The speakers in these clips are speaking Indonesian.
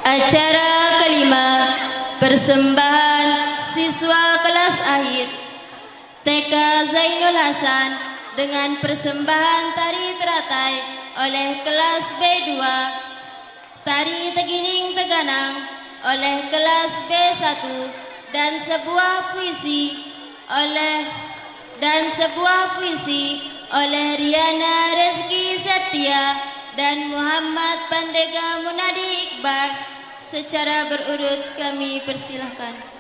Acara kelima, persembahan siswa kelas akhir TK Zainul Hasan dengan persembahan tari teratai oleh kelas B2, tari Tegining Teganang oleh kelas B1 dan sebuah puisi oleh Riana Rezki Setia dan Muhammad Pandega Munadi Iqbal. Secara berurut kami persilahkan.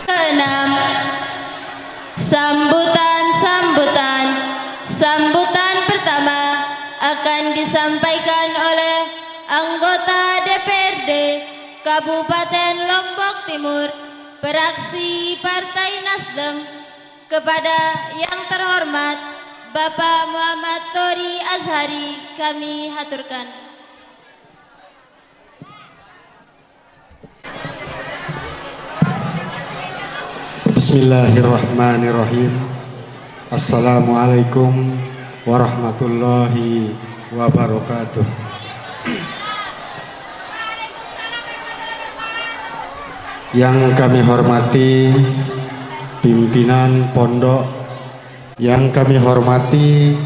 Keenam, sambutan pertama akan disampaikan oleh anggota DPRD Kabupaten Lombok Timur fraksi Partai Nasdem kepada yang terhormat Bapak Muhammad Tori Azhari kami haturkan. Bismillahirrahmanirrahim. Assalamualaikum warahmatullahi wabarakatuh. Yang kami hormati pimpinan pondok, yang kami hormati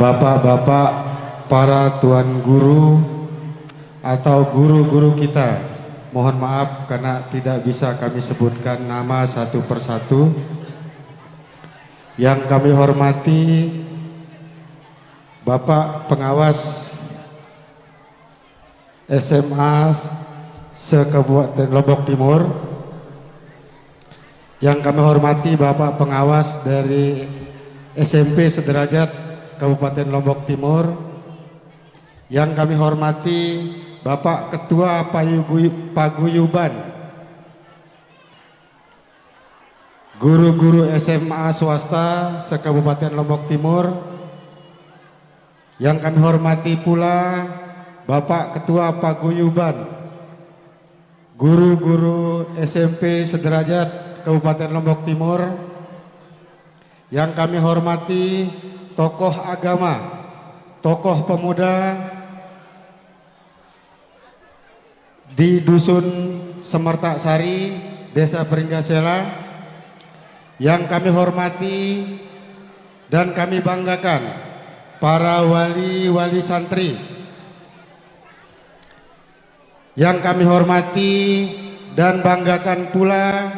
bapak-bapak para tuan guru atau guru-guru kita. Mohon maaf karena tidak bisa kami sebutkan nama satu persatu. Yang kami hormati Bapak Pengawas SMA se-Kabupaten Lombok Timur. Yang kami hormati Bapak Pengawas dari SMP Sederajat Kabupaten Lombok Timur. Yang kami hormati Bapak Ketua Paguyuban guru-guru SMA swasta se-Kabupaten Lombok Timur. Yang kami hormati pula Bapak Ketua Paguyuban guru-guru SMP Sederajat Kabupaten Lombok Timur. Yang kami hormati tokoh agama tokoh pemuda di Dusun Semertak Sari, Desa Pringgasela, yang kami hormati dan kami banggakan para wali-wali santri, yang kami hormati dan banggakan pula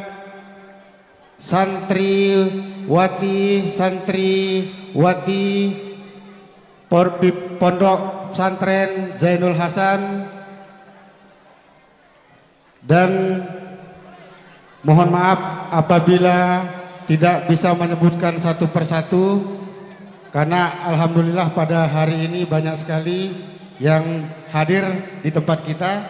santriwati Pondok Pesantren Zainul Hasan, dan mohon maaf apabila tidak bisa menyebutkan satu persatu, karena alhamdulillah pada hari ini banyak sekali yang hadir di tempat kita.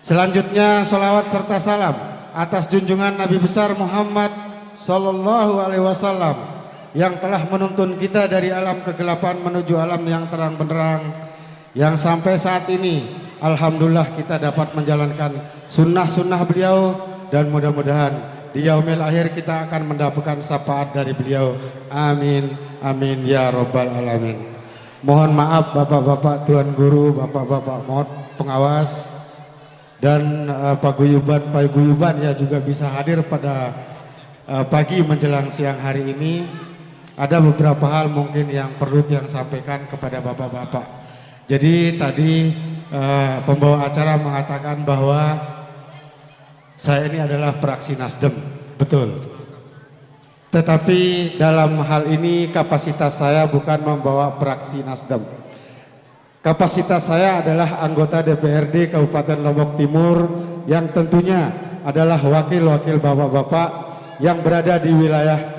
Selanjutnya salawat serta salam atas junjungan Nabi besar Muhammad Sallallahu Alaihi Wasallam yang telah menuntun kita dari alam kegelapan menuju alam yang terang benderang, yang sampai saat ini alhamdulillah kita dapat menjalankan sunnah-sunnah beliau, dan mudah-mudahan di yaumil akhir kita akan mendapatkan syafaat dari beliau. Amin amin ya robbal alamin. Mohon maaf bapak-bapak tuan guru, bapak-bapak mohon pengawas, dan paguyuban ya juga bisa hadir pada pagi menjelang siang hari ini. Ada beberapa hal mungkin yang perlu yang sampaikan kepada bapak-bapak. Jadi tadi pembawa acara mengatakan bahwa saya ini adalah praksi Nasdem, betul. Tetapi dalam hal ini kapasitas saya bukan membawa praksi Nasdem. Kapasitas saya adalah anggota DPRD Kabupaten Lombok Timur, yang tentunya adalah wakil-wakil bapak-bapak yang berada di wilayah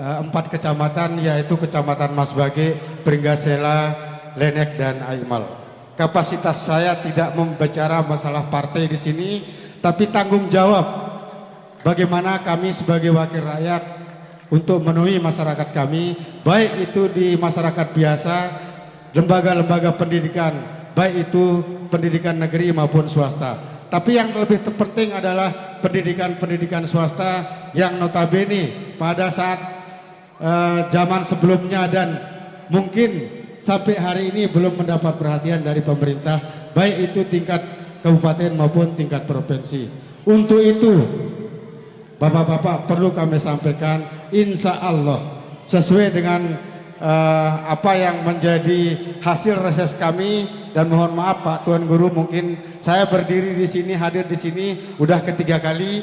4 kecamatan, yaitu Kecamatan Masbage, Pringgasela, Lenek, dan Aimal. Kapasitas saya tidak membicara masalah partai di sini, tapi tanggung jawab bagaimana kami sebagai wakil rakyat untuk memenuhi masyarakat kami, baik itu di masyarakat biasa, lembaga-lembaga pendidikan, baik itu pendidikan negeri maupun swasta. Tapi yang lebih terpenting adalah pendidikan-pendidikan swasta yang notabene pada saat zaman sebelumnya dan mungkin sampai hari ini belum mendapat perhatian dari pemerintah, baik itu tingkat kabupaten maupun tingkat provinsi. Untuk itu bapak-bapak perlu kami sampaikan, insya Allah sesuai dengan apa yang menjadi hasil reses kami. Dan mohon maaf Pak Tuan Guru, mungkin saya berdiri di sini, hadir di sini udah ketiga kali,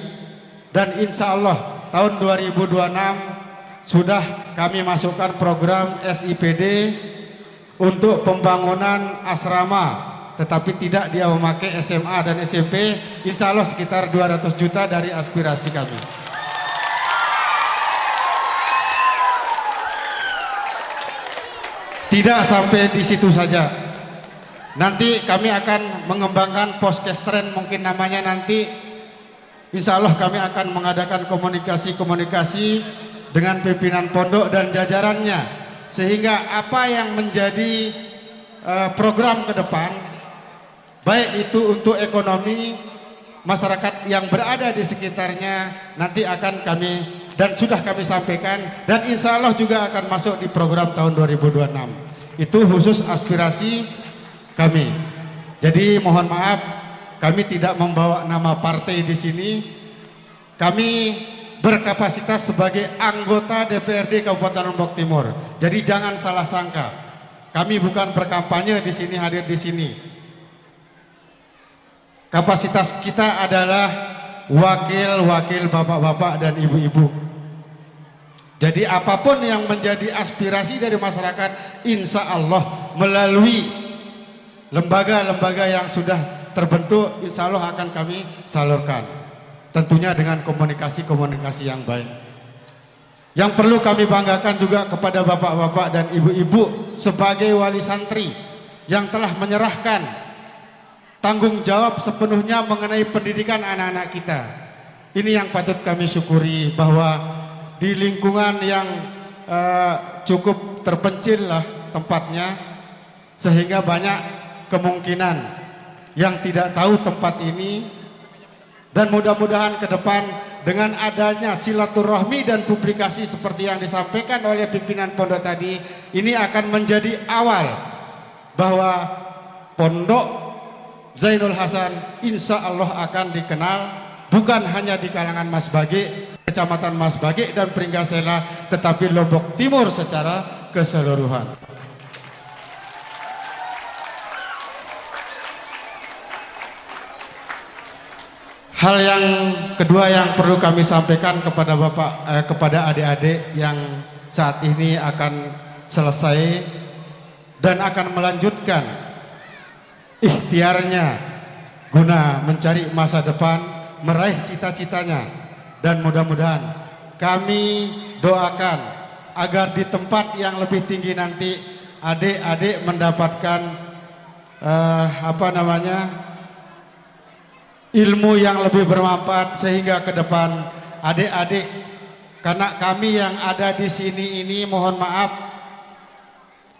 dan insya Allah tahun 2026 sudah kami masukkan program SIPD untuk pembangunan asrama, tetapi tidak dia memakai SMA dan SMP. Insya Allah sekitar 200 juta dari aspirasi kami. Tidak sampai di situ saja. Nanti kami akan mengembangkan poskestren, mungkin namanya nanti. Insya Allah kami akan mengadakan komunikasi-komunikasi dengan pimpinan pondok dan jajarannya, sehingga apa yang menjadi program ke depan, baik itu untuk ekonomi masyarakat yang berada di sekitarnya, nanti akan kami dan sudah kami sampaikan, dan insya Allah juga akan masuk di program tahun 2026. Itu khusus aspirasi kami. Jadi mohon maaf, kami tidak membawa nama partai di sini. Kami berkapasitas sebagai anggota DPRD Kabupaten Lombok Timur. Jadi jangan salah sangka, kami bukan berkampanye di sini, hadir di sini. Kapasitas kita adalah wakil-wakil bapak-bapak dan ibu-ibu. Jadi apapun yang menjadi aspirasi dari masyarakat, insya Allah melalui lembaga-lembaga yang sudah terbentuk, insya Allah akan kami salurkan. Tentunya dengan komunikasi-komunikasi yang baik. Yang perlu kami banggakan juga kepada bapak-bapak dan ibu-ibu sebagai wali santri yang telah menyerahkan tanggung jawab sepenuhnya mengenai pendidikan anak-anak kita. Ini yang patut kami syukuri, bahwa di lingkungan yang cukup terpencil lah tempatnya, sehingga banyak kemungkinan yang tidak tahu tempat ini. Dan mudah-mudahan ke depan dengan adanya silaturahmi dan publikasi seperti yang disampaikan oleh pimpinan pondok tadi, ini akan menjadi awal bahwa Pondok Zainul Hasan insya Allah akan dikenal bukan hanya di kalangan Mas Bage, Kecamatan Mas Bage dan Pringgasela, tetapi Lombok Timur secara keseluruhan. Hal yang kedua yang perlu kami sampaikan kepada kepada adik-adik yang saat ini akan selesai dan akan melanjutkan ikhtiarnya guna mencari masa depan, meraih cita-citanya, dan mudah-mudahan kami doakan agar di tempat yang lebih tinggi nanti adik-adik mendapatkan ilmu yang lebih bermanfaat, sehingga ke depan adik-adik, karena kami yang ada di sini ini mohon maaf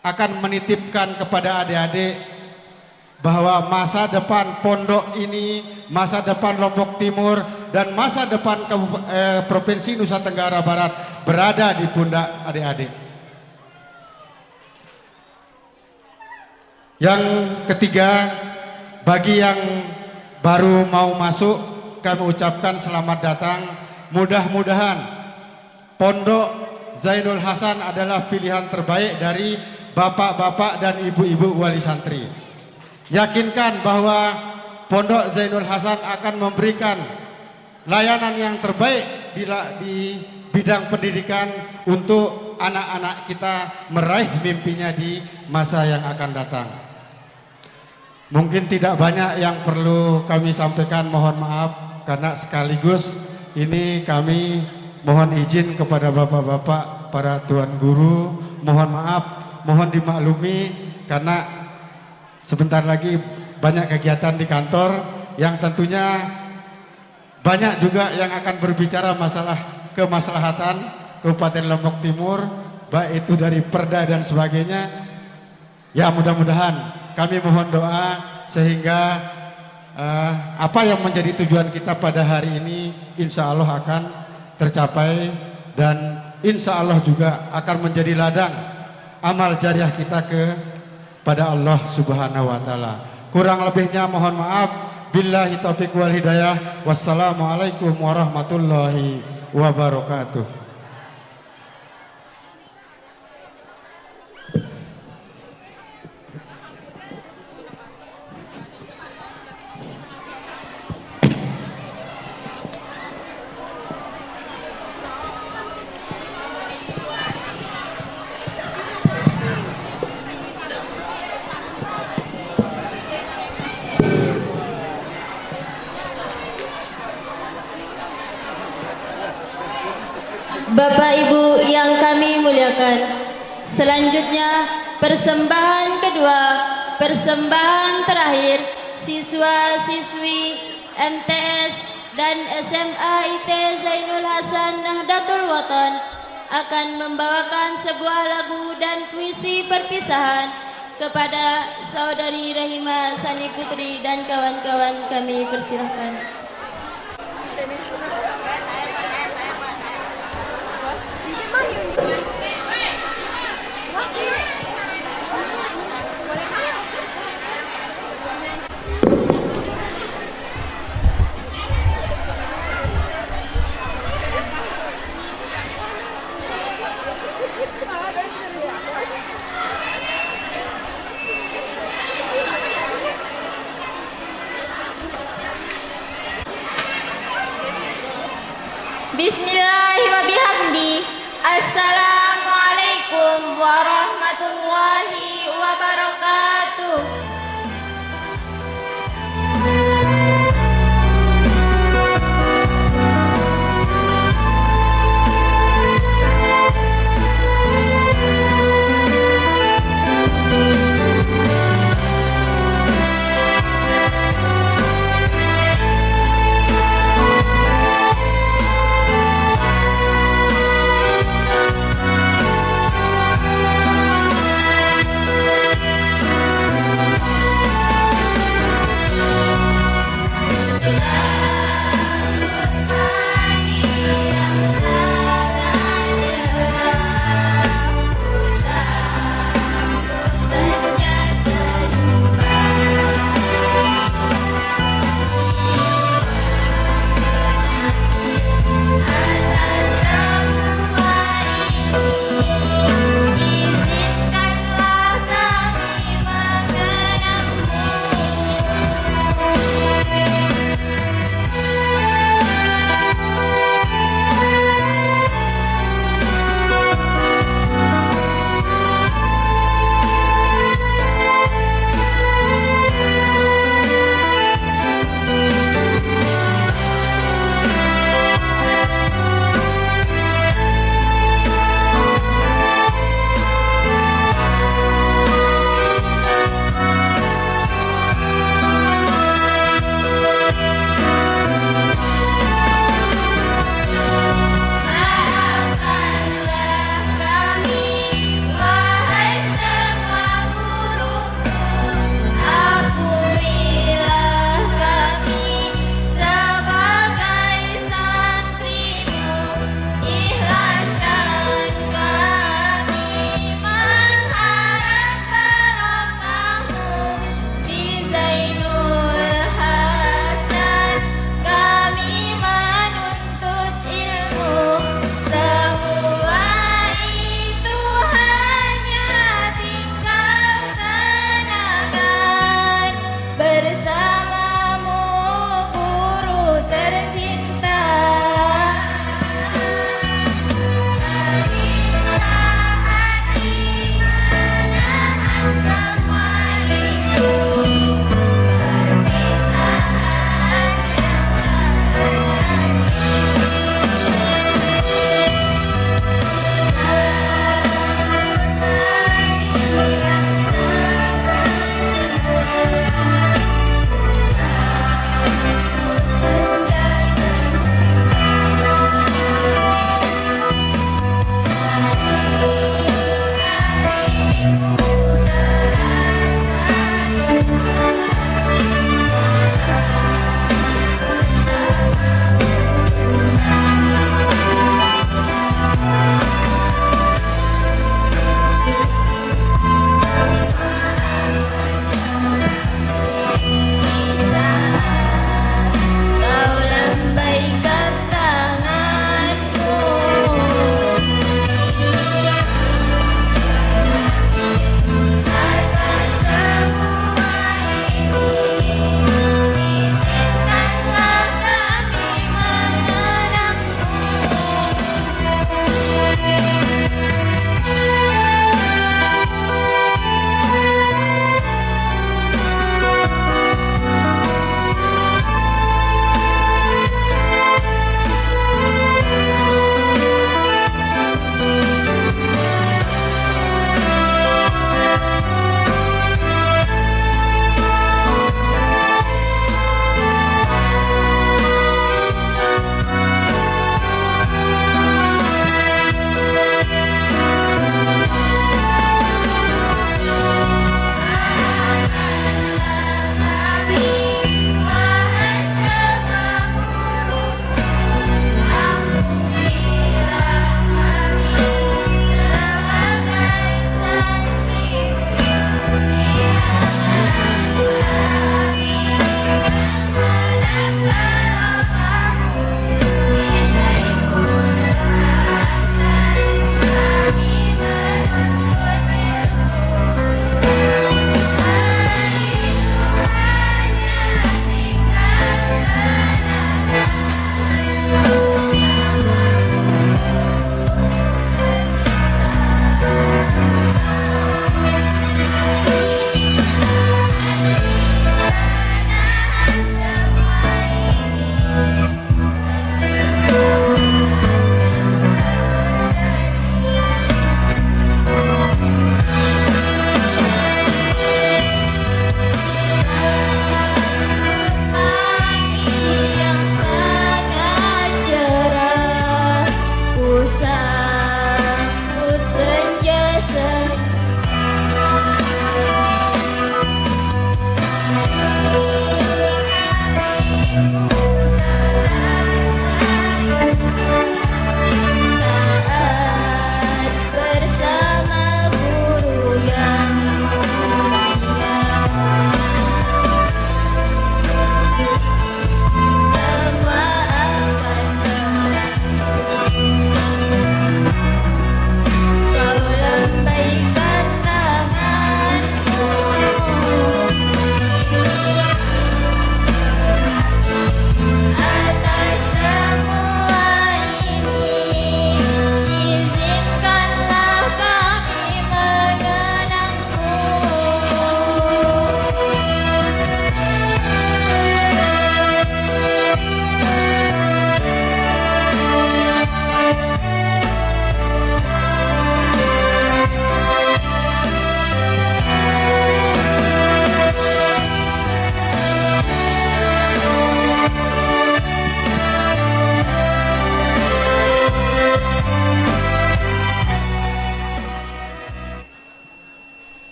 akan menitipkan kepada adik-adik bahwa masa depan pondok ini, masa depan Lombok Timur, dan masa depan Provinsi Nusa Tenggara Barat berada di pundak adik-adik. Yang ketiga, bagi yang baru mau masuk, kami ucapkan selamat datang. Mudah-mudahan Pondok Zainul Hasan adalah pilihan terbaik dari bapak-bapak dan ibu-ibu wali santri. Yakinkan bahwa Pondok Zainul Hasan akan memberikan layanan yang terbaik di bidang pendidikan untuk anak-anak kita meraih mimpinya di masa yang akan datang. Mungkin tidak banyak yang perlu kami sampaikan, mohon maaf, karena sekaligus ini kami mohon izin kepada bapak-bapak, para tuan guru, mohon maaf, mohon dimaklumi karena sebentar lagi banyak kegiatan di kantor yang tentunya banyak juga yang akan berbicara masalah kemaslahatan Kabupaten Lombok Timur, baik itu dari perda dan sebagainya. Ya, mudah-mudahan kami mohon doa sehingga apa yang menjadi tujuan kita pada hari ini insya Allah akan tercapai, dan insya Allah juga akan menjadi ladang amal jariah kita pada Allah Subhanahu wa taala. Kurang lebihnya mohon maaf. Billahi taufiq wal hidayah. Wassalamualaikum warahmatullahi wabarakatuh. Bapak Ibu yang kami muliakan, selanjutnya persembahan kedua, persembahan terakhir siswa-siswi MTS dan SMA IT Zainul Hasan Nahdlatul Watan akan membawakan sebuah lagu dan puisi perpisahan kepada Saudari Rahima Sani Putri dan kawan-kawan. Kami persilahkan. Bismillahirrahmanirrahim. Assalamualaikum warahmatullahi wabarakatuh.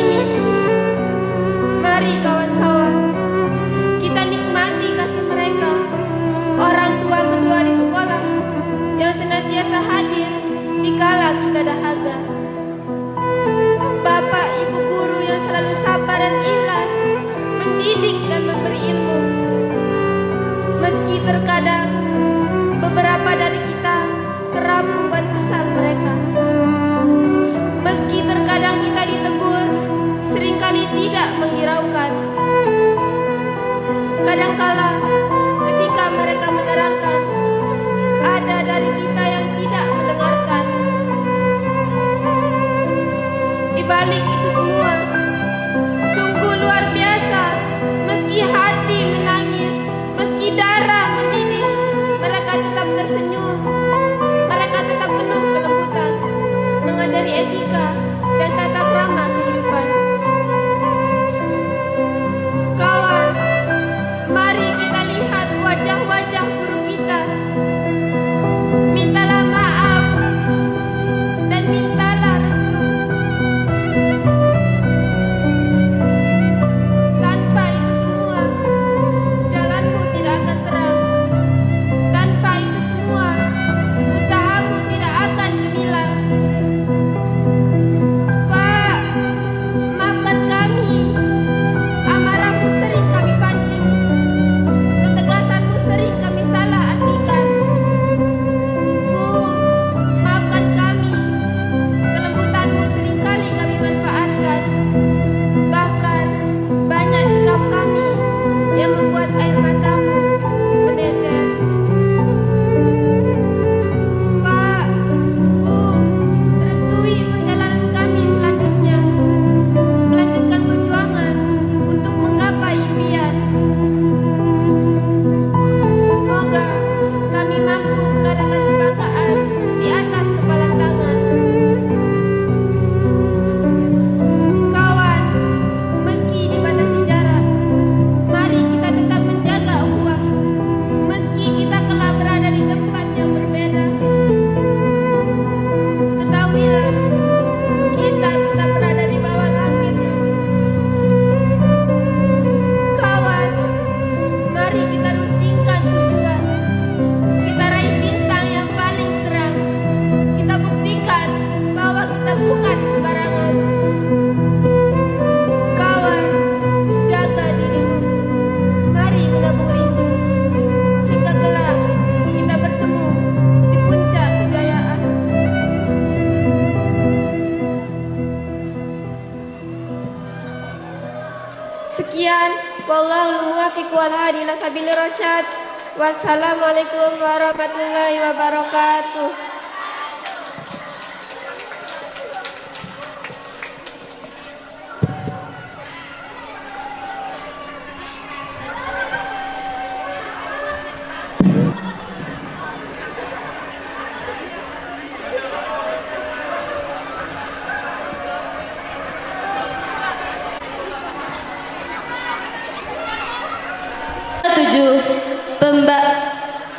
ini. Mari kawan-kawan, kita nikmati kasih mereka, orang tua kedua di sekolah yang senantiasa hadir dikala kita dahaga. Bapak ibu guru yang selalu sabar dan ikhlas mendidik dan memberi ilmu. Meski terkadang beberapa dari kita kerap membuat kesal mereka. Meski terkadang kita ditegur, seringkali tidak menghiraukan. Kadangkala ketika mereka menerangkan, ada dari kita yang tidak mendengarkan. Di balik itu semua, sungguh luar biasa. Meski hati menangis, meski darah mendidih, mereka tetap tersenyum. Mereka tetap penuh kelembutan, mengajari etika dan tata krama kehidupan. Kawan, mari kita lihat wajah-wajah guru kita. Mintalah maaf dan mintalah restu. Tanpa itu semua, jalanmu tidak akan terang. Tanpa itu semua, usahamu tidak akan gemilang. Pak, maafkan kami. Amarahmu sering kami pancing. Ketegasanmu sering kami salah artikan. Bu, maafkan kami. Kelembutanmu seringkali kami manfaatkan. Bahkan banyak sikap kami yang membuat air matamu menetes. Pak, Bu, restui perjalanan kami selanjutnya. Melanjutkan perjuangan untuk menggapai impian. Semoga kami mampu menorehkan kebanggaan di atas kepala tangan. Kawan, meski dibatasi jarak, mari kita tetap menjaga ukhuwah. Meski kita kelak berada di tempat yang berbeda, ketahuilah kita tetap berada di bawah langit. Kawan, mari kita rutinkan tujuan. Kita raih bintang yang paling terang. Kita buktikan bahwa kita bukan sembarangan. Kawan, jaga dirimu. Mari menabung rindu hingga kelak kita bertemu di puncak kejayaan. Sekian, wallahul muwaffiq wal hadi ila sabilir rasyad. Wassalamualaikum warahmatullahi wabarakatuh.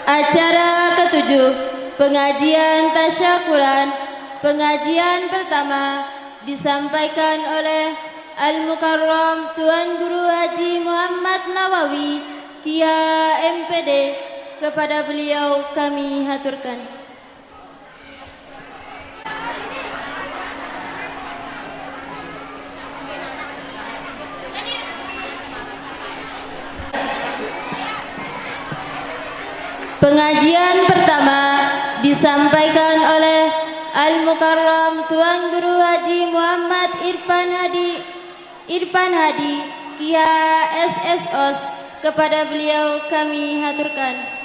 Acara ketujuh, pengajian tasyakuran. Pengajian pertama disampaikan oleh Al-Mukarram Tuan Guru Haji Muhammad Nawawi, Kia MPD. Kepada beliau kami haturkan. Pengajian pertama disampaikan oleh Al-Mukarram Tuan Guru Haji Muhammad Irfan Hadi, Kia SSOS. Kepada beliau kami haturkan.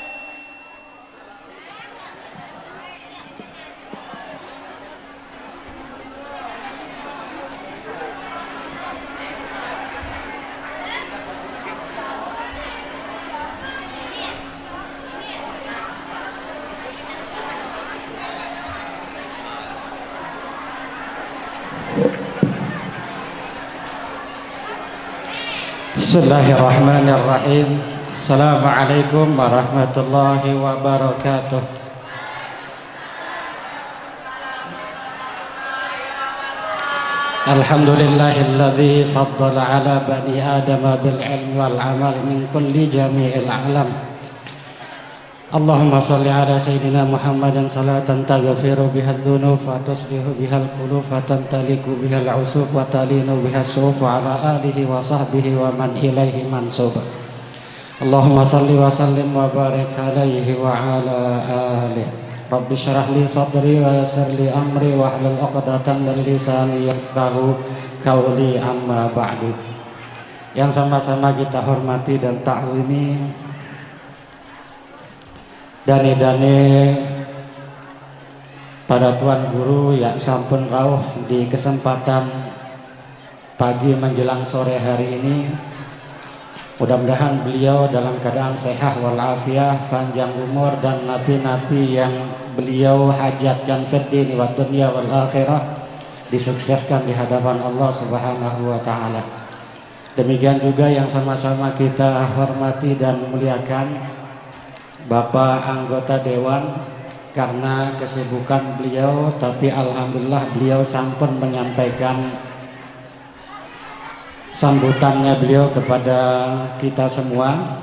Bismillahirrahmanirrahim. Assalamualaikum warahmatullahi wabarakatuh. Alhamdulillahilladzi faddala ala bani Adam bil ilmi wal amal min kulli jami'il alam. Allahumma salli ala sayyidina Muhammadin salatan taghfiru biha dzunub wa tuslihu biha al-qulub wa tantaliku biha al-usuf wa talinu biha as-suf wa ala alihi wa sahbihi wa man ilaihi mansub. Allahumma salli wa sallim wa barik alaihi wa ala alihi. Rabbi syrah li sadri wa yassir li amri wa hlul 'uqdatam min lisani yafqahu qawli, amma ba'du. Yang sama-sama kita hormati dan ta'zimi dane-dane para tuan guru yang sampun rawuh di kesempatan pagi menjelang sore hari ini. Mudah-mudahan beliau dalam keadaan sehat walafiat, panjang umur, dan nabi-nabi yang beliau hajatkan fid dini wa dunya wal akhirah disukseskan di hadapan Allah Subhanahu wa taala. Demikian juga yang sama-sama kita hormati dan muliakan Bapak anggota dewan, karena kesibukan beliau, tapi alhamdulillah beliau sampun menyampaikan sambutannya beliau kepada kita semua.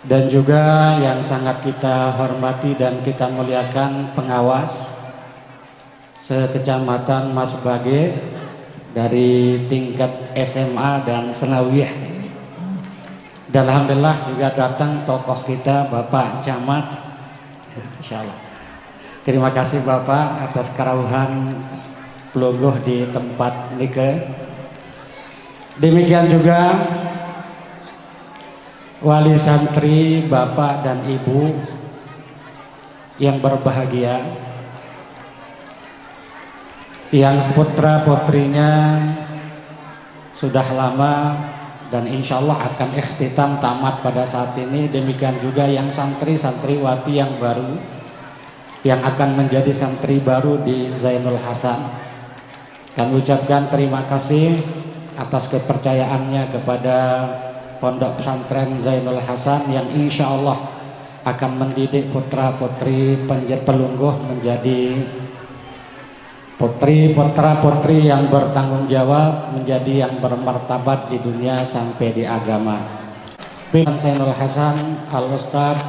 Dan juga yang sangat kita hormati dan kita muliakan pengawas sekecamatan Mas Bage dari tingkat SMA dan Senawiyah. Dan alhamdulillah juga datang tokoh kita Bapak Camat, insyaallah. Terima kasih Bapak atas kerawuhan pelungguh di tempat nikah. Demikian juga wali santri, bapak dan ibu yang berbahagia, yang putra putrinya sudah lama dan insya Allah akan ikhtitam tamat pada saat ini. Demikian juga yang santri santriwati yang baru yang akan menjadi santri baru di Zainul Hasan. Kami ucapkan terima kasih atas kepercayaannya kepada Pondok Pesantren Zainul Hasan yang insya Allah akan mendidik putra putri pelungguh menjadi putra putri yang bertanggung jawab, menjadi yang bermartabat di dunia sampai di agama. Zainul Hasan Al-Ustaz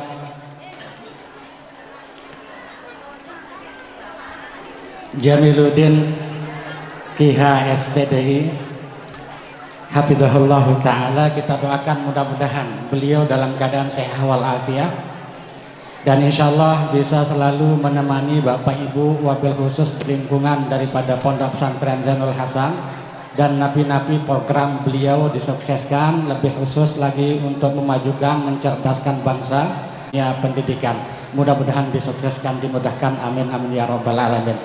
Jamiluddin Kiha SPDI Hafizahullah Ta'ala, kita doakan mudah-mudahan beliau dalam keadaan sehat walafiat dan insya Allah bisa selalu menemani Bapak Ibu, wabil khusus lingkungan daripada Pondok Pesantren Zainul Hasan, dan napi-napi program beliau disukseskan, lebih khusus lagi untuk memajukan, mencerdaskan bangsa ya pendidikan. Mudah-mudahan disukseskan, dimudahkan, amin amin ya rabbal alamin.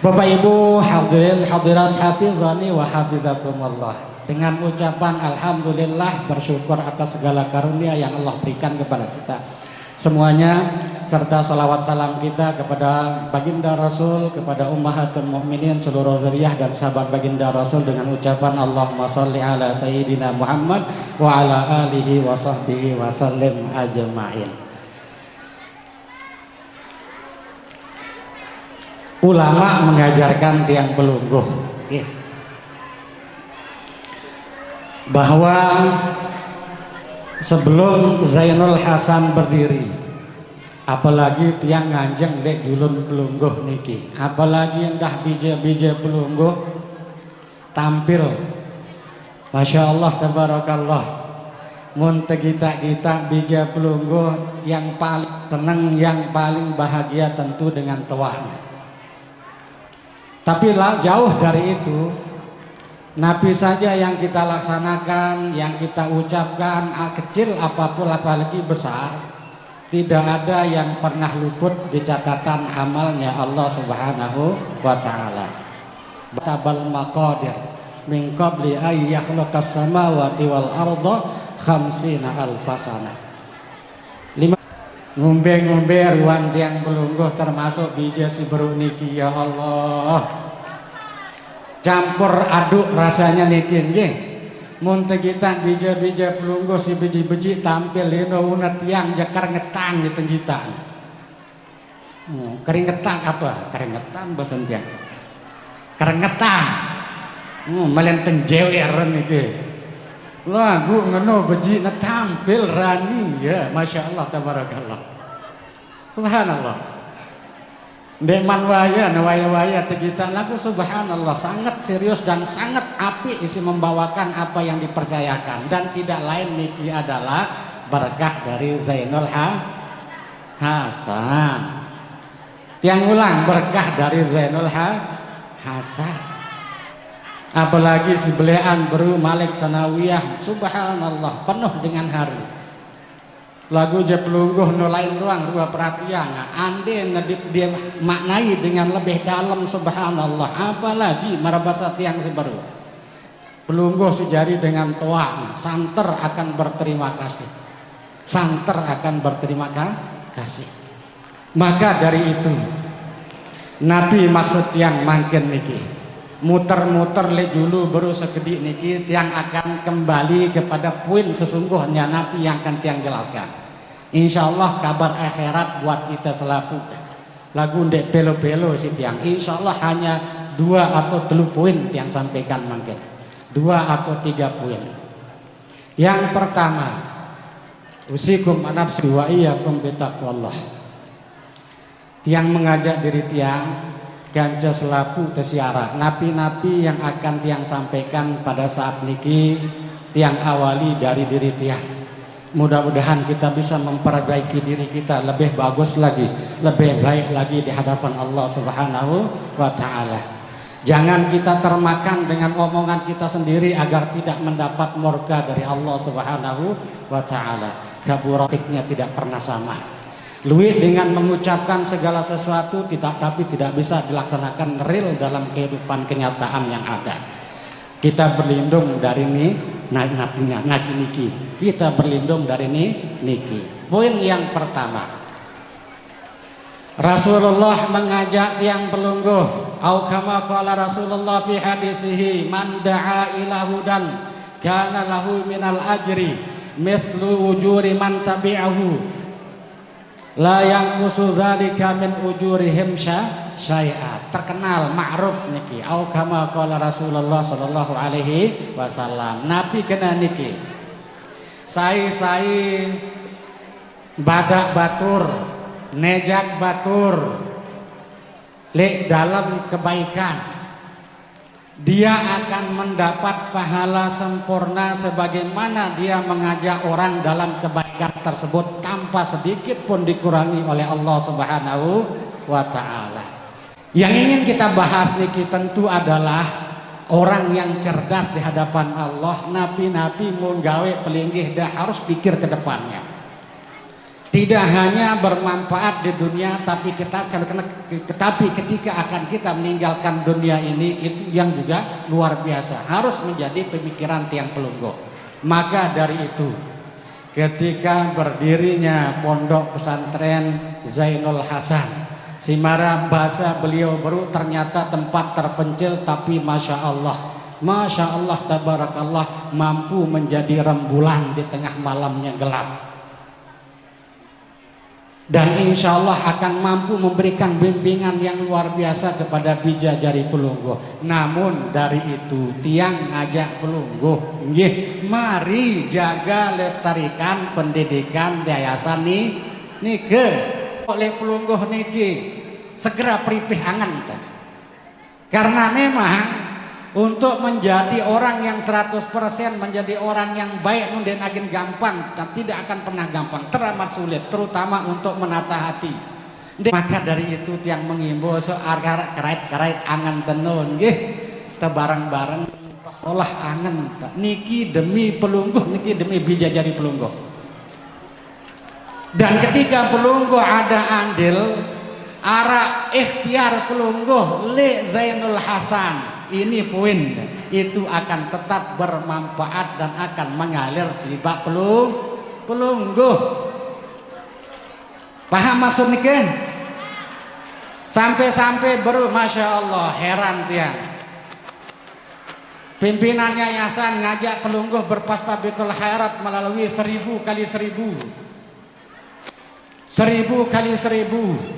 Bapak Ibu hadirin hadirat hafizani wa hafizakumullah. Dengan ucapan alhamdulillah, bersyukur atas segala karunia yang Allah berikan kepada kita semuanya, serta salawat salam kita kepada baginda Rasul, kepada ummahatul mukminin, seluruh zuriyah dan sahabat baginda Rasul, dengan ucapan Allahumma sholli ala sayyidina Muhammad wa ala alihi wa sahbihi wa sallim ajma'in. Ulama mengajarkan tiang pelungguh bahwa sebelum Zainul Hasan berdiri, apalagi tiang nganjeng lek julun pelungguh niki, apalagi endah bija-bija pelungguh tampil, masya Allah tabarakallah. Mun kita bija pelungguh yang paling tenang, yang paling bahagia tentu dengan tuanya. Tapi jauh dari itu, nabi saja yang kita laksanakan, yang kita ucapkan, kecil apapun apalagi besar, tidak ada yang pernah luput di catatan amalnya Allah Subhanahu wa taala. Tabal maqadir min qabli ay yakhluqas samawati wal arda khamsina alfasana. Ngombe-ngombe ruang tiang pelungguh termasuk bija si beru niki, ya Allah. Campur aduk rasanya niki nggih. Mun kita bija-bija pelungguh si biji-biji tampil lino una tiang jakar ngetan di tenggitan. Keringetan apa? Keringetan bahasa tiang. Keringetan. Melenteng jeweran iki. Lagu ngono beji tampil rani ya, Masya Allah tabarakallah. Subhanallah. Deman waya kita lagu subhanallah sangat serius dan sangat apik isi membawakan apa yang dipercayakan dan tidak lain niki adalah berkah dari Zainul Hasan. Tiang ulang berkah dari Zainul Hasan. Apalagi si belean Bru Malik Sanawiyah, subhanallah penuh dengan haru. Lagu je pelungguh no lain ruang rua perhatian. Ande nedip dia maknai dengan lebih dalam, subhanallah. Apalagi marabasa tiang si baru. Pelungguh sejari dengan toa, santer akan berterima kasih. Santer akan berterima kasih. Maka dari itu Nabi maksud tiang mangken niki muter-muter le dulu baru sekedik niki tiang akan kembali kepada poin sesungguhnya Nabi yang akan tiang jelaskan. Insya Allah kabar akhirat buat kita selaku lagu ndek pelo-pelo si tiang. Insya Allah hanya 2 atau 3 poin tiang sampaikan mangken, 2 atau 3 poin. Yang pertama, usikum anafsi wa iyyakum bitaqwallah. Tiang mengajak diri tiang ganja selaku tesiara nabi-nabi yang akan tiang sampaikan pada saat niki tiang awali dari diri tiang. Mudah-mudahan kita bisa memperbaiki diri kita lebih bagus lagi, lebih baik lagi di hadapan Allah Subhanahu wa taala. Jangan kita termakan dengan omongan kita sendiri agar tidak mendapat murka dari Allah Subhanahu wa taala. Kaburatiknya tidak pernah sama. Luwih dengan mengucapkan segala sesuatu tapi tidak bisa dilaksanakan real dalam kehidupan kenyataan yang ada. Kita berlindung dari niki. Kita berlindung dari niki. Poin yang pertama, Rasulullah mengajak tiang pelungguh. Au kama qala Rasulullah fi hadithihi man da'a ila hudan kana lahu minal ajri mithlu ujuri man tabi'ahu la yanqusu dzalika min ujurihim syai'a. Terkenal ma'ruf niki au kama qala Rasulullah sallallahu alaihi wasallam. Nabi kena niki sai badak batur nejak batur lek dalam kebaikan dia akan mendapat pahala sempurna sebagaimana dia mengajak orang dalam kebaikan tersebut tanpa sedikit pun dikurangi oleh Allah Subhanahu wa taala. Yang ingin kita bahas niki tentu adalah orang yang cerdas di hadapan Allah. Nabi-nabi mun gawe pelinggih dah harus pikir ke depannya. Tidak hanya bermanfaat di dunia tapi ketika akan kita meninggalkan dunia ini itu yang juga luar biasa harus menjadi pemikiran tiang pelungguh. Maka dari itu ketika berdirinya pondok pesantren Zainul Hasan Simara bahasa beliau baru ternyata tempat terpencil tapi Masya Allah tabarakallah mampu menjadi rembulan di tengah malamnya gelap. Dan insya Allah akan mampu memberikan bimbingan yang luar biasa kepada bidadari pelungguh. Namun dari itu tiang ngajak pelungguh, nggih, mari jaga lestarikan pendidikan yayasan niki oleh pelungguh niki segera pripih angan. Karena memang untuk menjadi orang yang 100% menjadi orang yang baik nunden agen gampang dan tidak akan pernah gampang, teramat sulit terutama untuk menata hati. Maka dari itu tiang mengimbau soal karait angan tenun nggih tebarang-bareng olah angan niki demi pelungguh niki demi bidadari pelungguh. Dan ketika pelungguh ada andil arah ikhtiar pelungguh le Zainul Hasan ini poin itu akan tetap bermanfaat dan akan mengalir di bak pelungguh. Paham maksud niki? Sampai baru Masya Allah heran tiang. Pimpinan yayasan ngajak pelungguh berpastabikul khairat melalui 1000 kali 1000. 1000 kali 1000.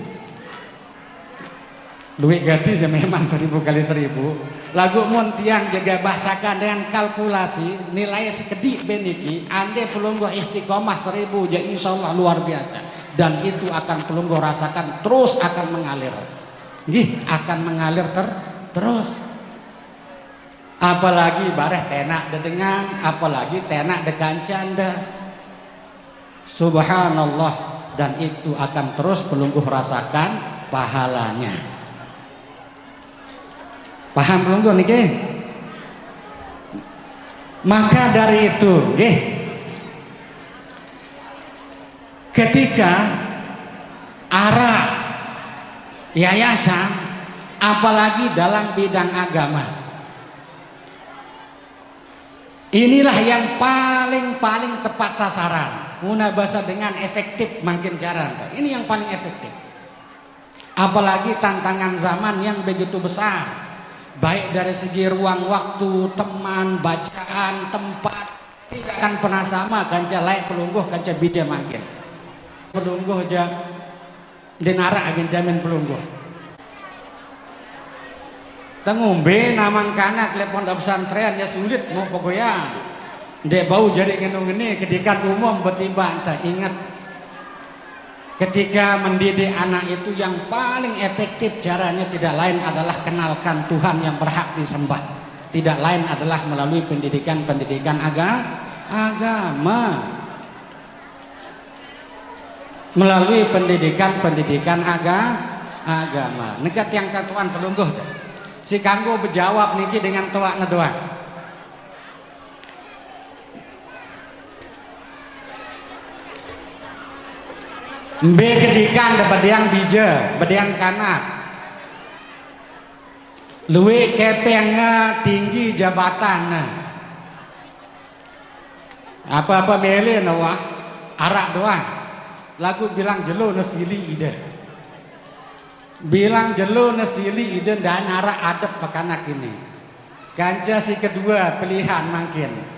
Luwih gati memang 1000 kali 1000. lagu mun tiang jaga bahasakan dengan kalkulasi nilai sekedik beniki ande pelungguh istiqomah 1000 ya insyaallah luar biasa, dan itu akan pelungguh rasakan terus akan mengalir akan mengalir terus, apalagi bareh tenak dedengan, apalagi tenak dekancan dah, subhanallah, dan itu akan terus pelungguh rasakan pahalanya. Paham pelungguh niki? Maka dari itu ketika arah yayasan apalagi dalam bidang agama, inilah yang paling tepat sasaran, munabasa dengan efektif makin cara, ini yang paling efektif. Apalagi tantangan zaman yang begitu besar, baik dari segi ruang waktu, teman, bacaan, tempat, tidak akan pernah sama kanca layak pelungguh kanca bija makin. Pelungguh aja denara agen jamin pelungguh. Tengombe namang kanak le pondok pesantren ya sulit mau pokoknya. Dek bau jadi ngene kedikat umum betiba tak ingat ketika mendidik anak itu yang paling efektif caranya tidak lain adalah kenalkan Tuhan yang berhak disembah. Tidak lain adalah melalui pendidikan agama. Melalui pendidikan agama. Negat yang katuan pelungguh. Si kanggo berjawab niki dengan toak nedoa. Mbe kedikan dapat yang bija, bediang kanak. Luwe kepengnya tinggi jabatan. Apa-apa mele nawah arak doang. Lagu bilang jelo nasili ide. Bilang jelo nasili ide dan arak adep pakanak ini. Kanca si kedua pilihan mungkin.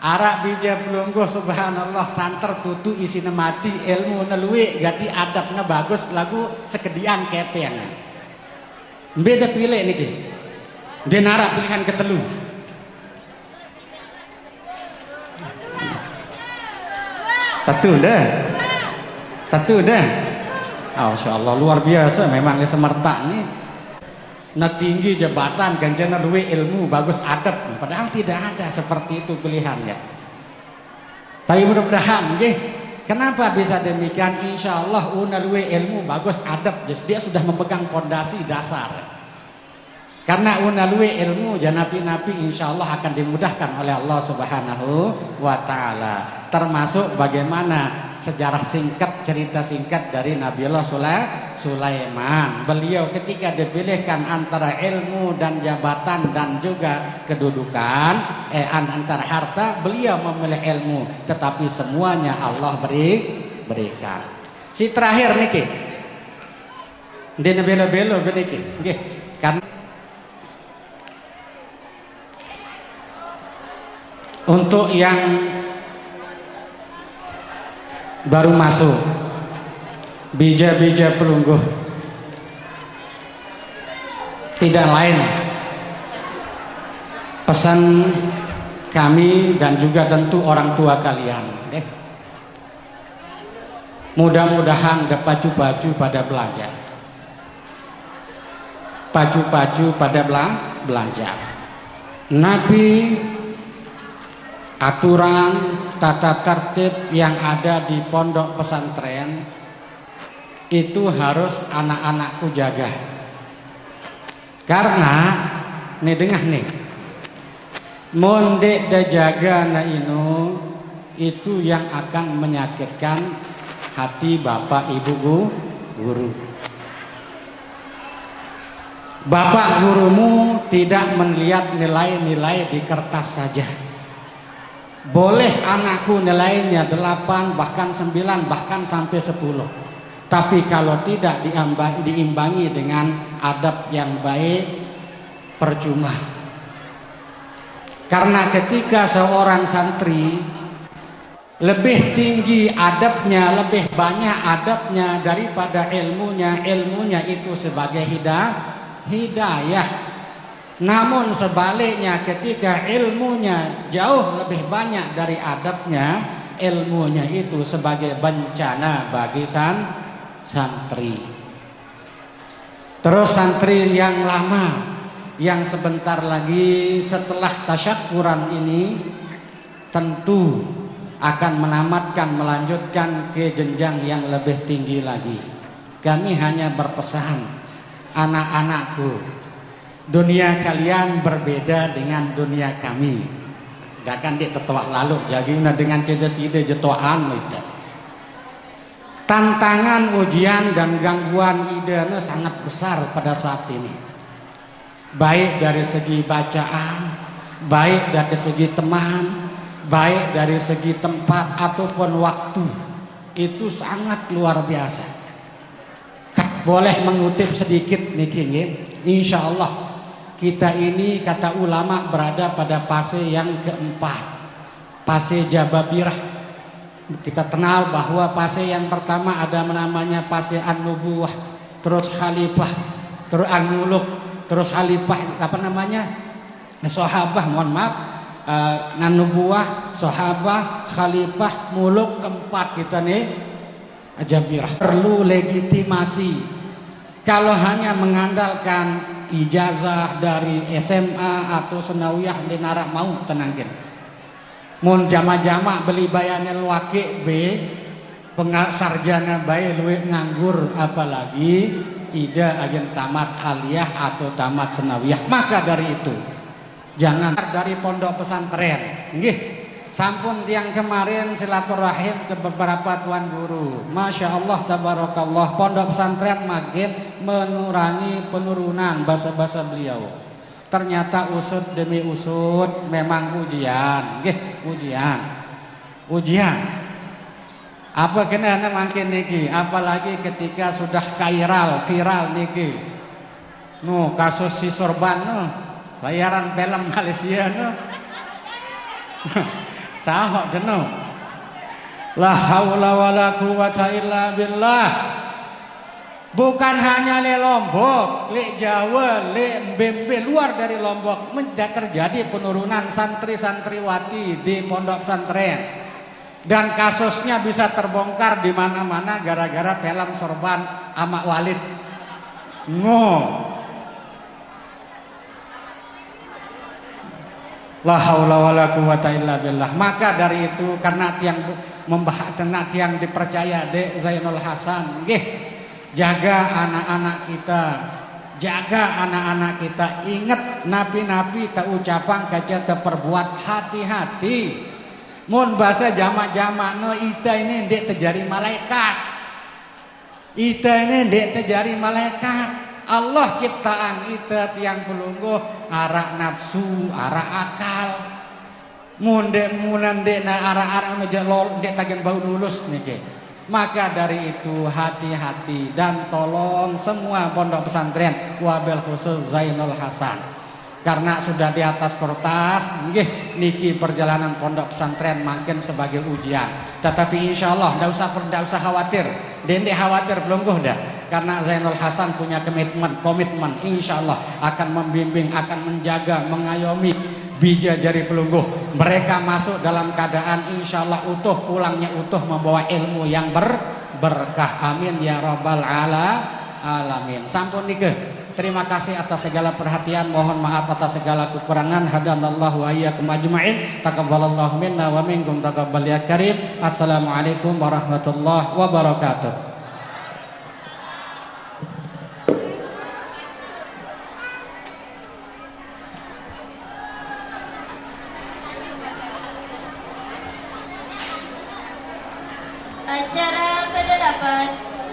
Arak bija pelungguh subhanallah santer tutu isi mati ilmu neluwe gati adabna bagus lagu sekedian kepeng. Beda pilih niki. Denara pilihan ketelu. Tatu dah. Oh, insyaallah luar biasa memang semerta nih. Nah tinggi jabatan ganjana luwe ilmu bagus adab, padahal tidak ada seperti itu pilihannya. Tapi mudah-mudahan kenapa bisa demikian? Insya Allah una luwe ilmu bagus adab, dia sudah memegang pondasi dasar. Karena una luwe ilmu janapi-napi insya Allah akan dimudahkan oleh Allah Subhanahu wa Ta'ala. Termasuk bagaimana sejarah singkat, cerita singkat dari Nabiullah Sulaiman. Beliau ketika dipilihkan antara ilmu dan jabatan dan juga kedudukan, antara harta, beliau memilih ilmu. Tetapi semuanya Allah berikan. Si terakhir niki, dia belo-belo niki, kan? Untuk yang baru masuk bija-bija pelungguh tidak lain pesan kami dan juga tentu orang tua kalian mudah-mudahan ada pacu-pacu pada belajar, pacu-pacu pada belajar. Nabi aturan tata tertib yang ada di pondok pesantren itu harus anak-anakku jaga. Karena nih dengah nih, monde da jaga na inu itu yang akan menyakitkan hati bapak ibu guru. Bapak gurumu tidak melihat nilai-nilai di kertas saja. Boleh anakku nilainya 8 bahkan 9 bahkan sampai 10. Tapi kalau tidak diimbangi dengan adab yang baik percuma. Karena ketika seorang santri lebih tinggi adabnya, lebih banyak adabnya daripada ilmunya, ilmunya itu sebagai hidayah. Namun sebaliknya ketika ilmunya jauh lebih banyak dari adabnya, ilmunya itu sebagai bencana bagi santri. Terus santri yang lama, yang sebentar lagi setelah tasyakuran ini tentu akan menamatkan, melanjutkan ke jenjang yang lebih tinggi lagi. Kami hanya berpesan, anak-anakku, dunia kalian berbeda dengan dunia kami. Gak kan di tetuak lalu jadi dengan cedes ide jetuaan itu. Tantangan, ujian dan gangguan ide sangat besar pada saat ini. Baik dari segi bacaan, baik dari segi teman, baik dari segi tempat ataupun waktu, itu sangat luar biasa. Boleh mengutip sedikit niki, insya Allah kita ini kata ulama berada pada fase yang keempat, fase Jababirah. Kita kenal bahwa fase yang pertama ada namanya fase An-Nubuwah, terus Khalifah, terus An-Muluk, terus Khalifah, apa namanya? Sahabah, mohon maaf, An-Nubuwah, Sahabah, Khalifah, Muluk, keempat kita nih Jabirah. Perlu legitimasi. Kalau hanya mengandalkan ijazah dari SMA atau senawiyah di narak mau tenangkin. Mun jama-jama beli bayangan wake B, sarjana bayi luwih nganggur, apalagi ida agen tamat aliyah atau tamat senawiyah. Maka dari itu jangan dari pondok pesantren. Nggih. Sampun tiang kemarin silaturahim ke beberapa tuan guru. Masya Allah tabarakallah, pondok pesantren makin menurangi penurunan bahasa-bahasa beliau. Ternyata usut demi usut memang ujian, ujian. Apa kena makin niki, apalagi ketika sudah viral niki. Kasus si sorban sayaran film Malaysia tahu deno. La haula wala quwata illa billah. Bukan hanya di Lombok, di Jawa, di Mbembe, luar dari Lombok terjadi penurunan santri-santriwati di pondok pesantren. Dan kasusnya bisa terbongkar di mana-mana gara-gara film sorban Amak Walid. La haula wala quwata illa billah. Maka dari itu karena tiang membahas tiang dipercaya de Zainul Hasan, jaga anak-anak kita, ingat nabi-nabi tak ucapan kaca tak perbuat, hati-hati. Mun bahasa jamak-jamak ita ini ndek terjadi malaikat. Ita ini ndek terjadi malaikat. Allah ciptaan ita tiang pelungguh arah nafsu, arah akal. Mundek na arah ndek tagen bau lulus niki. Maka dari itu hati-hati dan tolong semua pondok pesantren wabil khusus Zainul Hasan. Karena sudah di atas kertas, niki perjalanan pondok pesantren makin sebagai ujian. Tetapi insya Allah tidak usah khawatir, dendek khawatir belum dah. Karena Zainul Hasan punya komitmen, insya Allah akan membimbing, akan menjaga, mengayomi bija jari pelungguh. Mereka masuk dalam keadaan insya Allah utuh, pulangnya utuh membawa ilmu yang berkah. Amin ya rabbal alamin. Sampun nike. Terima kasih atas segala perhatian, mohon maaf atas segala kekurangan. Hadanallahu wa iyyakum ajma'in. Taqabbalallahu minna wa minkum taqabbal ya karim. Assalamualaikum warahmatullahi wabarakatuh. Acara ke-8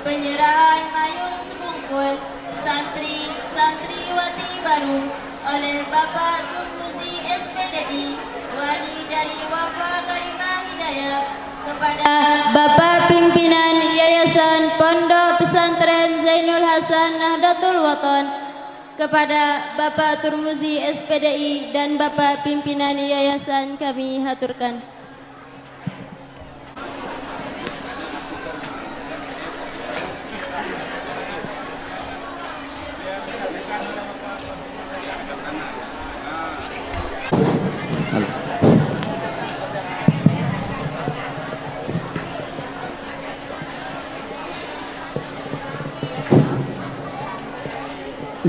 penyerahan payung sebungkul santri-santriwati baru oleh Bapak Turmuzi SPDI, wali dari Wafa Karimah Hidayah, kepada Bapak Pimpinan Yayasan Pondok Pesantren Zainul Hasan Nahdlatul Wathon, kepada Bapak Turmuzi SPDI dan Bapak Pimpinan Yayasan kami haturkan.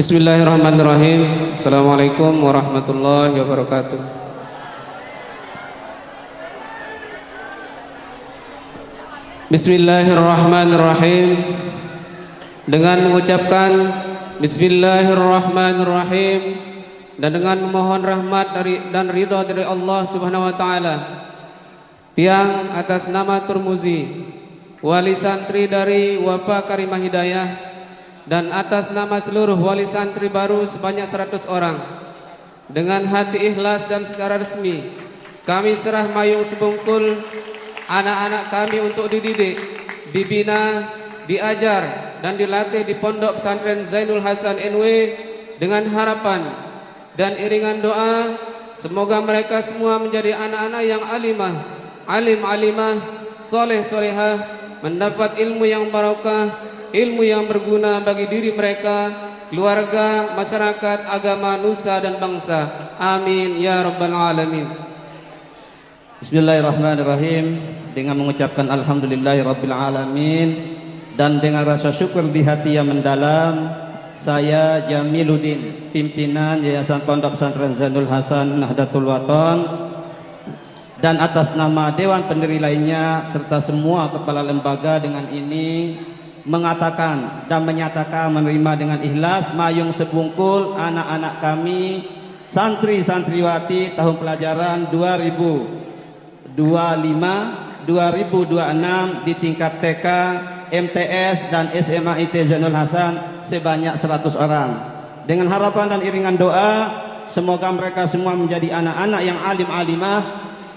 Bismillahirrahmanirrahim. Assalamualaikum warahmatullahi wabarakatuh. Bismillahirrahmanirrahim. Dengan mengucapkan Bismillahirrahmanirrahim dan dengan memohon rahmat dan ridha dari Allah Subhanahu wa taala, tiang atas nama Turmuzi, wali santri dari Wafa Karimah Hidayah, dan atas nama seluruh wali santri baru sebanyak 100 orang, dengan hati ikhlas dan secara resmi kami serah mayung sebungkul anak-anak kami untuk dididik, dibina, diajar dan dilatih di Pondok Pesantren Zainul Hasan NW dengan harapan dan iringan doa semoga mereka semua menjadi anak-anak yang alimah, alim-alimah, soleh-solehah, mendapat ilmu yang barokah, ilmu yang berguna bagi diri mereka, keluarga, masyarakat, agama, nusa dan bangsa. Amin ya rabbal alamin. Bismillahirrahmanirrahim. Dengan mengucapkan alhamdulillahirabbil alamin dan dengan rasa syukur di hati yang mendalam, saya Jamiluddin, pimpinan Yayasan Pondok Pesantren Zainul Hasan Nahdlatul Wathon, dan atas nama dewan pendiri lainnya serta semua kepala lembaga dengan ini mengatakan dan menyatakan menerima dengan ikhlas mayung sebungkul anak-anak kami santri-santriwati tahun pelajaran 2025-2026 di tingkat TK, MTS dan SMA IT Zainul Hasan sebanyak 100 orang. Dengan harapan dan iringan doa semoga mereka semua menjadi anak-anak yang alim-alimah,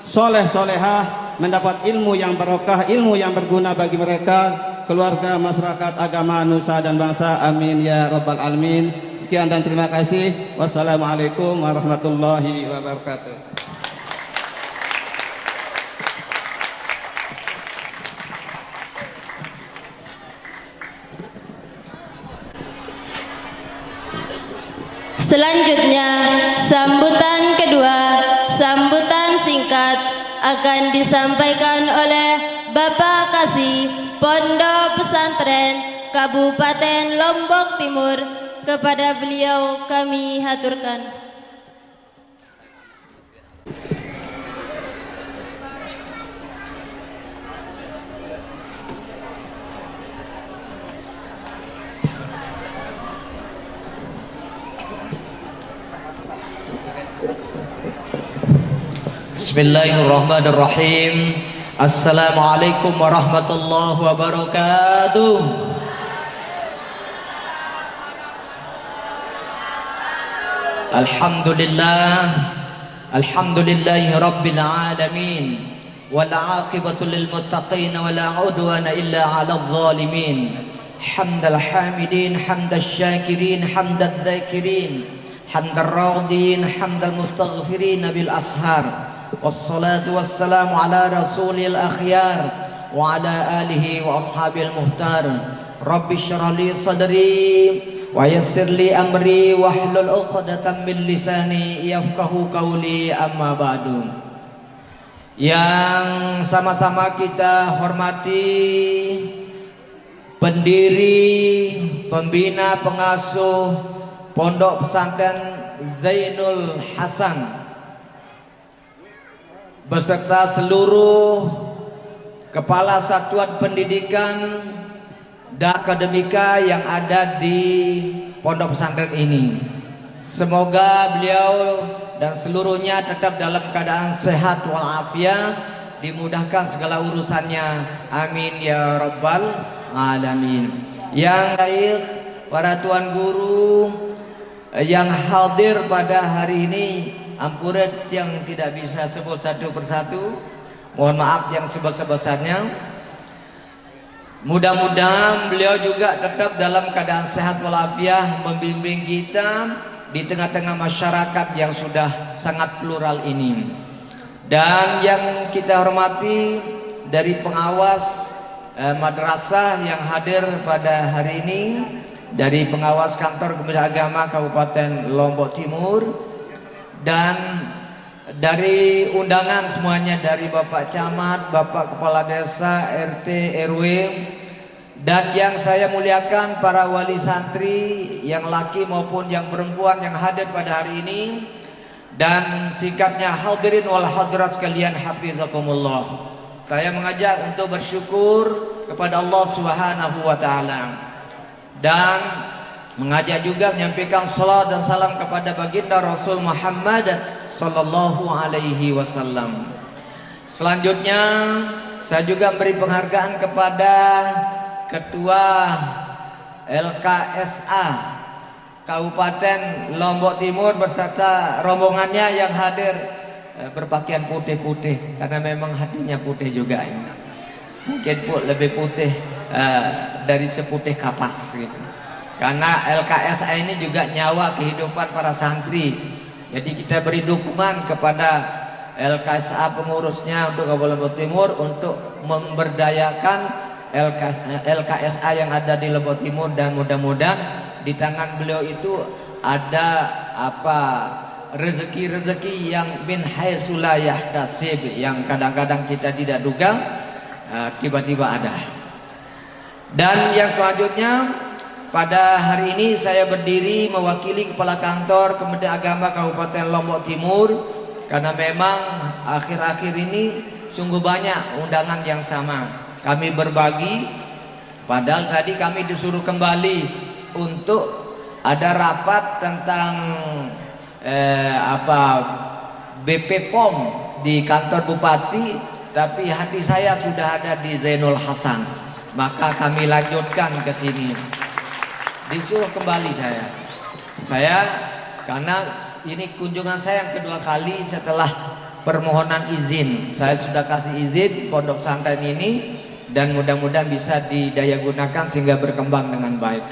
soleh-solehah, mendapat ilmu yang barokah, ilmu yang berguna bagi mereka, keluarga, masyarakat, agama, nusa dan bangsa. Amin ya rabbal alamin. Sekian dan terima kasih. Wassalamualaikum warahmatullahi wabarakatuh. Selanjutnya, sambutan kedua, sambutan singkat akan disampaikan oleh Bapak Kasih Pondok Pesantren Kabupaten Lombok Timur. Kepada beliau kami haturkan. Bismillahirrahmanirrahim. Assalamualaikum warahmatullahi wabarakatuh. Alhamdulillahi rabbil alamin, wal aqibatu lil muttaqin, wala udwana illa 'alal zalimin. Hamdal hamidin, hamdasy syakirin, hamdadz dzakirin, hamdar radin, hamdal mustaghfirin bil ashar. Wassalatu wassalamu ala rasulil akhyar wa ala alihi wa ashabil muhtar. Rabbi syrah li sadri wa yassir li amri wahlul 'uqdatam min lisani yafqahu qawli, amma ba'du. Yang sama-sama kita hormati pendiri, pembina, pengasuh Pondok Pesantren Zainul Hasan beserta seluruh kepala satuan pendidikan dan akademika yang ada di pondok pesantren ini. Semoga beliau dan seluruhnya tetap dalam keadaan sehat walafiat, dimudahkan segala urusannya. Amin ya rabbal alamin. Yang baik, para tuan guru yang hadir pada hari ini, ampurat yang tidak bisa sebut satu persatu, mohon maaf yang sebesar-besarnya. Mudah-mudahan beliau juga tetap dalam keadaan sehat walafiat, membimbing kita di tengah-tengah masyarakat yang sudah sangat plural ini. Dan yang kita hormati dari pengawas madrasah yang hadir pada hari ini, dari pengawas kantor Kementerian Agama Kabupaten Lombok Timur, dan dari undangan semuanya, dari Bapak Camat, Bapak Kepala Desa, RT, RW, Dan yang saya muliakan para wali santri yang laki maupun yang perempuan yang hadir pada hari ini, dan singkatnya hadirin wal hadirat sekalian, hafizakumullah. Saya mengajak untuk bersyukur kepada Allah Subhanahu wa taala dan mengajak juga menyampaikan salat dan salam kepada baginda Rasul Muhammad sallallahu alaihi wasallam. Selanjutnya saya juga beri penghargaan kepada Ketua LKSA Kabupaten Lombok Timur beserta rombongannya yang hadir berpakaian putih-putih karena memang hatinya putih juga ini. Mungkin lebih putih dari seputih kapas gitu. Karena LKSA ini juga nyawa kehidupan para santri. Jadi kita beri dukungan kepada LKSA pengurusnya untuk Kabupaten Lombok Timur untuk memberdayakan LKSA yang ada di Lombok Timur, dan mudah-mudahan di tangan beliau itu ada rezeki-rezeki yang min haitsu la yahtasib, yang kadang-kadang kita tidak duga tiba-tiba ada. Dan yang selanjutnya, pada hari ini saya berdiri mewakili Kepala Kantor Kementerian Agama Kabupaten Lombok Timur, karena memang akhir-akhir ini sungguh banyak undangan yang sama. Kami berbagi, padahal tadi kami disuruh kembali untuk ada rapat tentang BP POM di kantor Bupati, tapi hati saya sudah ada di Zainul Hasan, maka kami lanjutkan ke sini. Disuruh kembali saya karena ini kunjungan saya yang kedua kali setelah permohonan izin. Saya sudah kasih izin pondok pesantren ini, dan mudah-mudahan bisa didayagunakan sehingga berkembang dengan baik.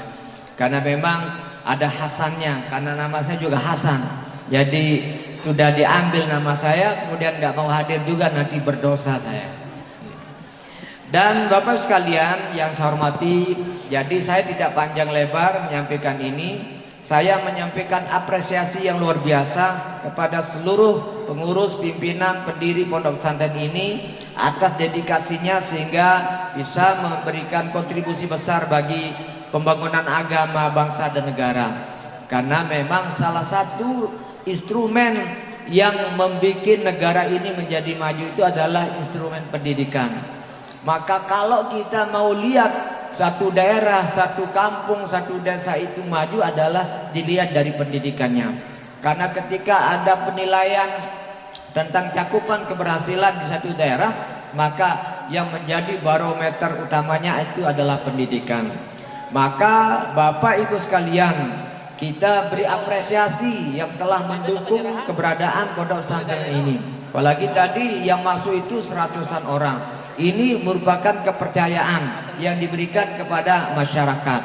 Karena memang ada Hasannya, karena nama saya juga Hasan. Jadi sudah diambil nama saya, kemudian nggak mau hadir juga, nanti berdosa saya. Dan Bapak sekalian yang saya hormati, jadi saya tidak panjang lebar menyampaikan ini. Saya menyampaikan apresiasi yang luar biasa kepada seluruh pengurus, pimpinan, pendiri pondok pesantren ini atas dedikasinya sehingga bisa memberikan kontribusi besar bagi pembangunan agama, bangsa dan negara. Karena memang salah satu instrumen yang membuat negara ini menjadi maju itu adalah instrumen pendidikan. Maka kalau kita mau lihat satu daerah, satu kampung, satu desa itu maju adalah dilihat dari pendidikannya. Karena ketika ada penilaian tentang cakupan keberhasilan di satu daerah, maka yang menjadi barometer utamanya itu adalah pendidikan. Maka Bapak Ibu sekalian, kita beri apresiasi yang telah mendukung keberadaan pondok pesantren ini. Apalagi tadi yang masuk itu 100-an orang. Ini merupakan kepercayaan yang diberikan kepada masyarakat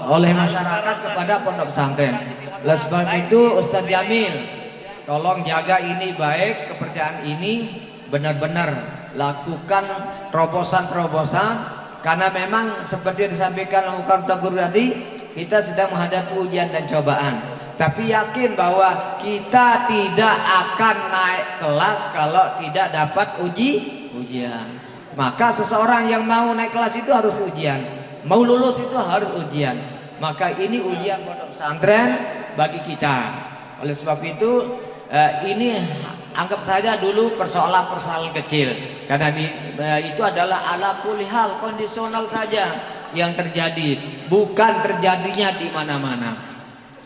oleh masyarakat kepada pondok pesantren. Oleh sebab itu Ustadz Jamil, tolong jaga ini baik, kepercayaan ini benar-benar lakukan terobosan-terobosan, karena memang seperti yang disampaikan Ustadz Guru tadi, kita sedang menghadapi ujian dan cobaan. Tapi yakin bahwa kita tidak akan naik kelas kalau tidak dapat ujian. Maka seseorang yang mau naik kelas itu harus ujian, mau lulus itu harus ujian. Maka ini ujian pondok pesantren bagi kita. Oleh sebab itu ini anggap saja dulu persoalan-persoalan kecil, karena itu adalah ala kulli hal, kondisional saja yang terjadi, bukan terjadinya di mana-mana.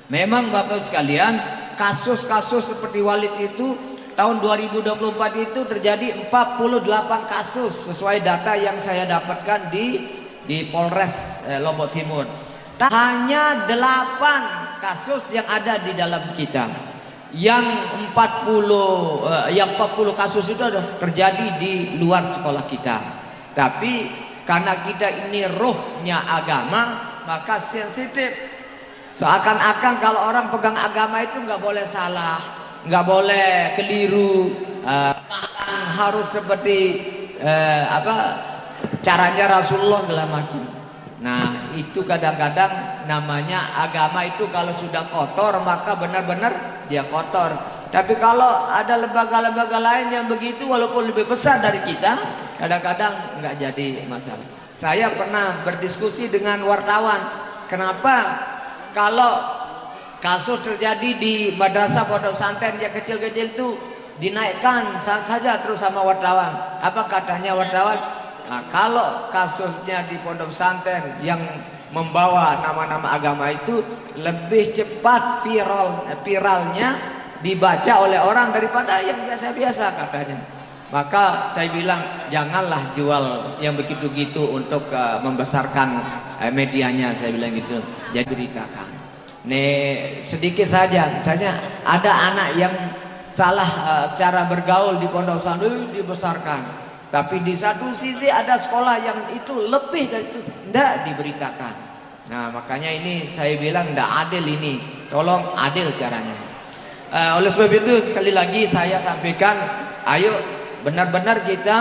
Memang Bapak sekalian, kasus-kasus seperti Walid itu tahun 2024 itu terjadi 48 kasus sesuai data yang saya dapatkan di Polres Lombok Timur. Hanya 8 kasus yang ada di dalam kita. Yang 40 kasus itu terjadi di luar sekolah kita. Tapi karena kita ini rohnya agama, maka sensitif. Seakan-akan kalau orang pegang agama itu nggak boleh salah, nggak boleh keliru, makan harus seperti caranya Rasulullah segala macam. Nah itu kadang-kadang namanya agama itu kalau sudah kotor maka benar-benar dia kotor. Tapi kalau ada lembaga-lembaga lain yang begitu walaupun lebih besar dari kita, kadang-kadang nggak jadi masalah. Saya pernah berdiskusi dengan wartawan, kenapa kalau kasus terjadi di madrasah pondok pesantren yang kecil-kecil itu dinaikkan saja terus sama wartawan. Apa katanya wartawan? Nah, kalau kasusnya di pondok pesantren yang membawa nama-nama agama itu lebih cepat viralnya dibaca oleh orang daripada yang biasa-biasa katanya. Maka saya bilang janganlah jual yang begitu-gitu untuk membesarkan medianya, saya bilang gitu. Jadi beritakan. Nih sedikit saja, misalnya ada anak yang salah cara bergaul di pondok pesantren dibesarkan. Tapi di satu sisi ada sekolah yang itu lebih dari itu, tidak diberitakan. Nah makanya ini saya bilang tidak adil ini, tolong adil caranya. Oleh sebab itu sekali lagi saya sampaikan, ayo benar-benar kita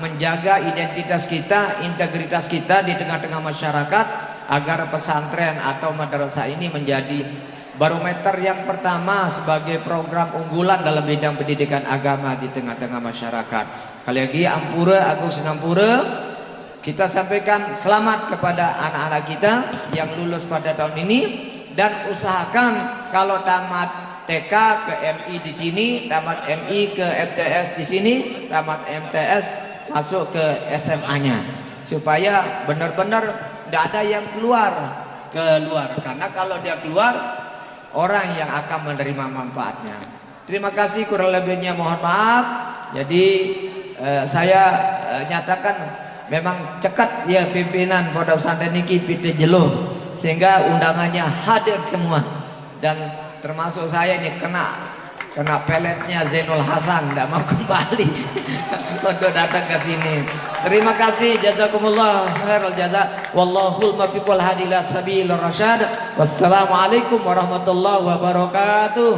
menjaga identitas kita, integritas kita di tengah-tengah masyarakat agar pesantren atau madrasah ini menjadi barometer yang pertama sebagai program unggulan dalam bidang pendidikan agama di tengah-tengah masyarakat. Kali lagi Ampura, Agung Sinampura, kita sampaikan selamat kepada anak-anak kita yang lulus pada tahun ini, dan usahakan kalau tamat TK ke MI di sini, tamat MI ke MTS di sini, tamat MTS masuk ke SMA-nya, supaya benar-benar tidak ada yang keluar ke luar, karena kalau dia keluar orang yang akan menerima manfaatnya. Terima kasih, kurang lebihnya mohon maaf. Jadi saya nyatakan memang cekat ya pimpinan pondok pesantren niki pite jeluh sehingga undangannya hadir semua, dan termasuk saya ini kena peletnya Zainul Hasan, tidak mau kembali untuk datang ke sini. Terima kasih, jazakumullah khairul jaza. Wallahul muwaffiq wal hadi ila sabilir rasyad. Wassalamualaikum warahmatullahi wabarakatuh.